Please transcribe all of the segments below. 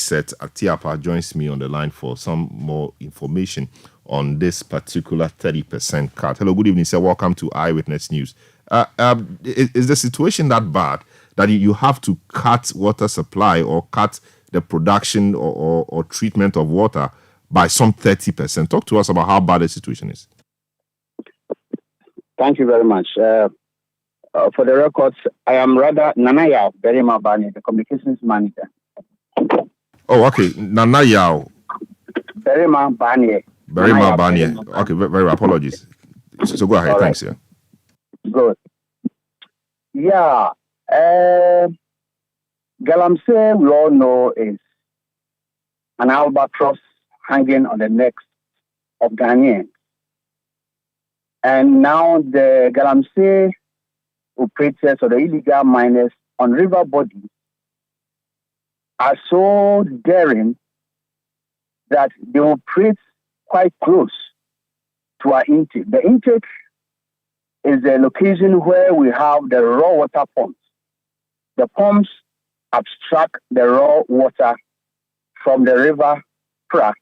Set Atiapa joins me on the line for some more information on this particular 30% cut. Hello, good evening, sir. Welcome to Eyewitness News. Is the situation that bad that you have to cut water supply or cut the production or treatment of water by some 30%? Talk to us about how bad the situation is. Thank you very much. For the records, I am rather Nanaya Berima Bani, the communications manager. Oh, okay. Nanaya Berima Bani. Berima Bani. Okay, very apologies. So go ahead. All Thanks, right. Yeah. Good. Yeah. Galamsey, we all know, is an albatross hanging on the necks of Ghanaians. And now the galamsey operators or the illegal miners on river bodies are so daring that they operate quite close to our intake. The intake is the location where we have the raw water pumps. The pumps abstract the raw water from the river track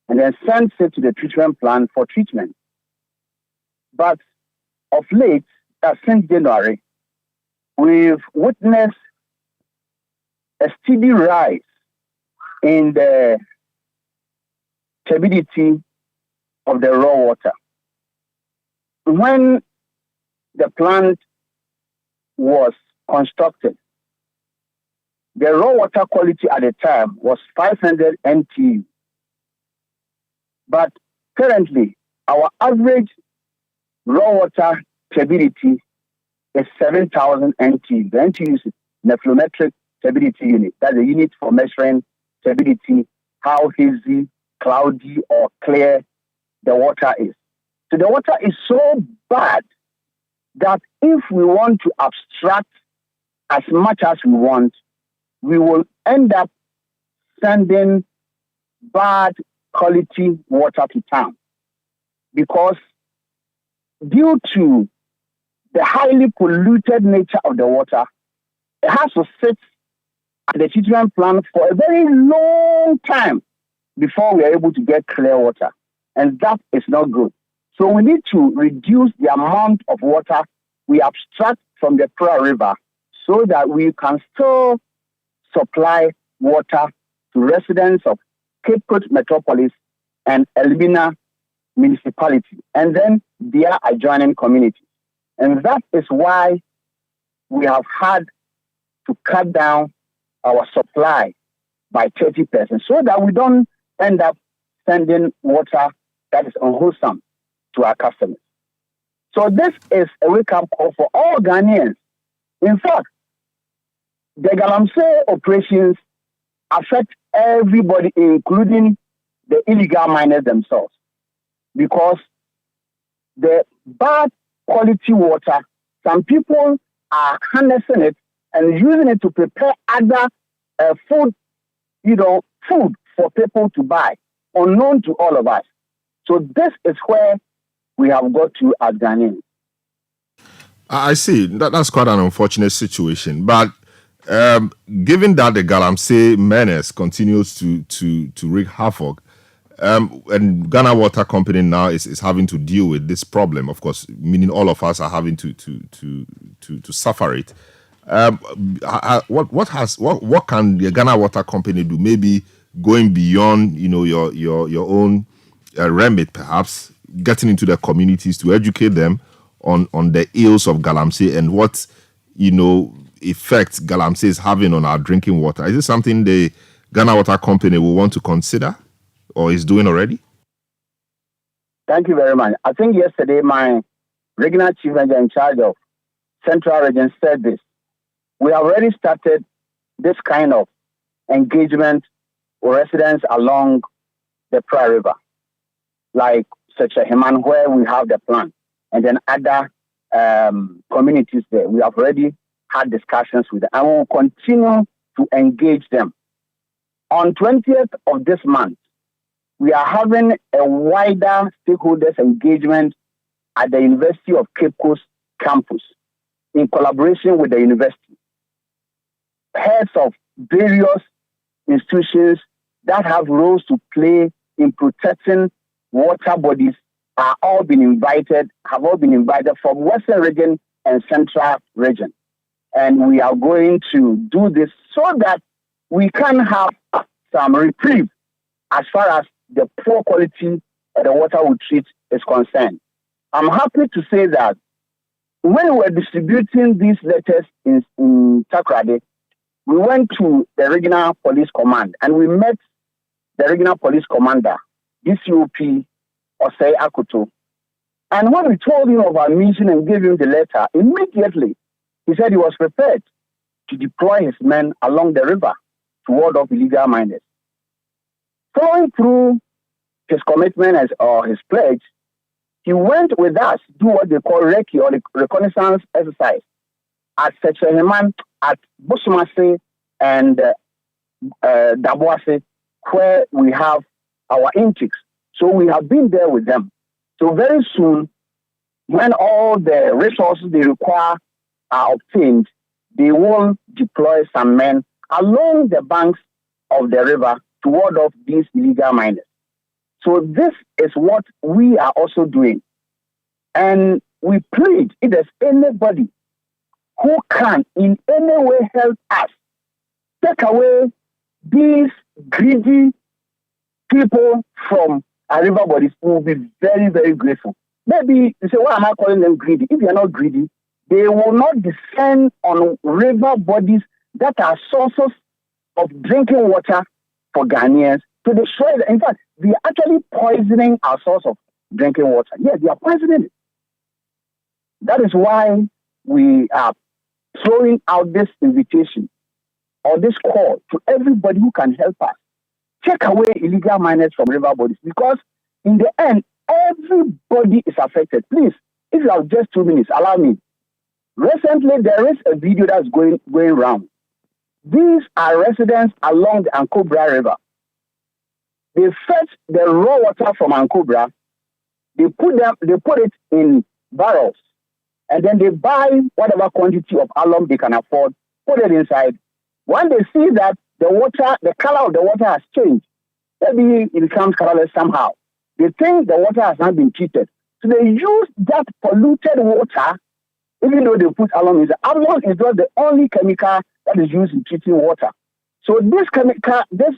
and then sends it to the treatment plant for treatment. But of late, since January, we've witnessed a steady rise in the turbidity of the raw water. When the plant was constructed, the raw water quality at the time was 500 NTU. But currently, our average raw water turbidity is 7,000 NTU. The NTU is nephelometric turbidity unit. That's a unit for measuring turbidity, how hazy, cloudy, or clear the water is. So the water is so bad that if we want to abstract as much as we want, we will end up sending bad quality water to town. Because due to the highly polluted nature of the water, it has to sit at the treatment plant for a very long time before we are able to get clear water. And that is not good. So we need to reduce the amount of water we abstract from the Pra River so that we can still supply water to residents of Cape Coast Metropolis and Elmina municipality, and then their adjoining communities. And that is why we have had to cut down our supply by 30% so that we don't end up sending water that is unwholesome to our customers. So this is a wake-up call for all Ghanaians. In fact, the galamsey operations affect everybody, including the illegal miners themselves, because the bad quality water, some people are harnessing it and using it to prepare other food for people to buy, unknown to all of us. So this is where we have got to as Ghanaians. I see. That's quite an unfortunate situation. But given that the galamsey menace continues to wreak havoc, and Ghana Water Company now is having to deal with this problem, of course, meaning all of us are having to suffer it. What can the Ghana Water Company do? Maybe going beyond your own remit, perhaps getting into the communities to educate them on the ills of galamsey and what effect galamsey is having on our drinking water. Is this something the Ghana Water Company will want to consider or is doing already? Thank you very much. I think yesterday my regional chief engineer in charge of Central Region said this. We have already started this kind of engagement with residents along the Pra River, like such a Heman where we have the plant, and then other communities there. We have already had discussions with them and we will continue to engage them. On 20th of this month, we are having a wider stakeholders engagement at the University of Cape Coast campus in collaboration with the university. Heads of various institutions that have roles to play in protecting water bodies have all been invited from Western region and Central region. And we are going to do this so that we can have some reprieve as far as the poor quality of the water we treat is concerned. I'm happy to say that when we were distributing these letters in Takoradi, we went to the regional police command and we met the regional police commander, DCOP Osei Akoto. And when we told him of our mission and gave him the letter, immediately he said he was prepared to deploy his men along the river to ward off illegal miners. Following through his commitment or his pledge, he went with us to do what they call recce or the reconnaissance exercise at Secheheman, at Busumase and Daboase, where we have our intakes. So we have been there with them. So very soon, when all the resources they require are obtained, they will deploy some men along the banks of the river to ward off these illegal miners. So this is what we are also doing. And we plead if there's anybody who can in any way help us take away these greedy people from our river bodies, we will be very, very grateful. Maybe you say, why am I calling them greedy? If they are not greedy, they will not descend on river bodies that are sources of drinking water for Ghanaians to destroy them. In fact, they are actually poisoning our source of drinking water. Yes, they are poisoning it. That is why we are throwing out this invitation or this call to everybody who can help us take away illegal miners from river bodies, because in the end, everybody is affected. Please, if you have just 2 minutes, allow me. Recently, there is a video that's going around. These are residents along the Ankobra River. They fetch the raw water from Ankobra, they put it in barrels, and then they buy whatever quantity of alum they can afford, put it inside. When they see that the color of the water has changed, maybe it becomes colorless somehow, they think the water has not been treated. So they use that polluted water, even though they put alum in. Alum is not the only chemical that is used in treating water. So this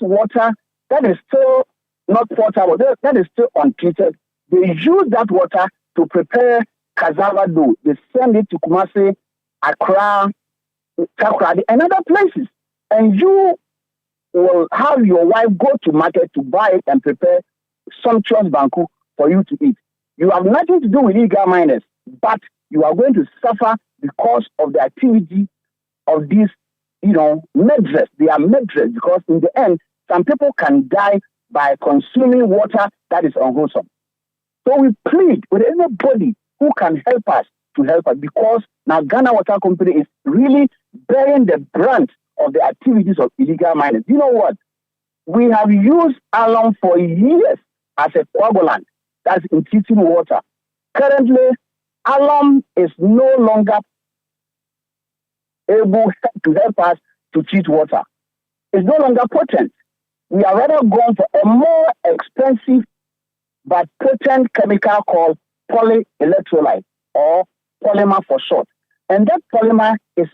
water that is still not potable, that is still untreated, they use that water to prepare cassava dough. They send it to Kumasi, Accra, Takoradi, and other places. And you will have your wife go to market to buy it and prepare sumptuous banku for you to eat. You have nothing to do with illegal miners, but you are going to suffer because of the activity of these, murderers. They are murderers because in the end, some people can die by consuming water that is unwholesome. So we plead with anybody who can help us to help us, because now Ghana Water Company is really bearing the brunt of the activities of illegal miners. You know what? We have used alum for years as a coagulant that's in treating water. Currently, alum is no longer able to help us to treat water. It's no longer potent. We are rather going for a more expensive but potent chemical called polyelectrolyte, or polymer for short. And that polymer is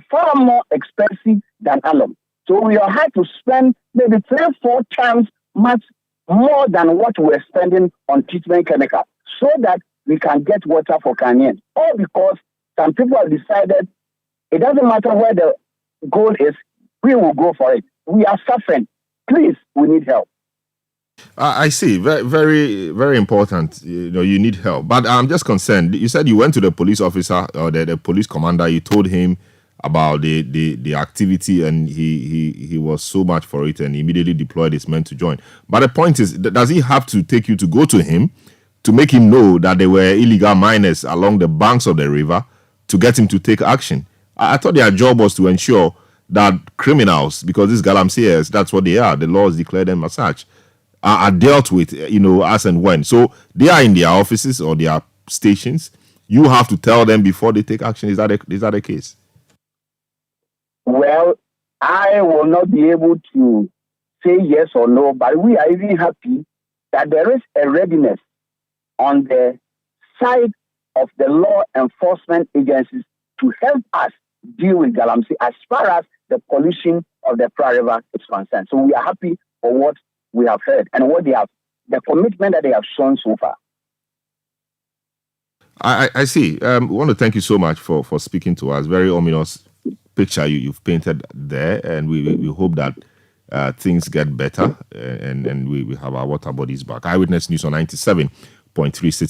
far more expensive than alum. So we are had to spend maybe 3-4 times much more than what we're spending on treatment chemical so that we can get water for Ghanaians. All because some people have decided it doesn't matter where the goal is, we will go for it. We are suffering. Please, we need help. I see. Very, very, very important. You need help. But I'm just concerned. You said you went to the police officer or the police commander. You told him about the activity, and he was so much for it, and immediately deployed his men to join. But the point is, does he have to take you to go to him to make him know that there were illegal miners along the banks of the river to get him to take action? I thought their job was to ensure that criminals, because these galamseyers, that's what they are. The laws declare them as such, are dealt with, as and when. So they are in their offices or their stations. You have to tell them before they take action. Is that the case? Well, I will not be able to say yes or no, but we are even happy that there is a readiness on the side of the law enforcement agencies to help us deal with galamsey as far as the pollution of the Pra River is concerned. So we are happy for what we have heard and what they have, the commitment that they have shown so far. I see. We want to thank you so much for speaking to us. Very ominous picture you've painted there, and we hope that things get better and we have our water bodies back. Eyewitness News on 97.3 Citi.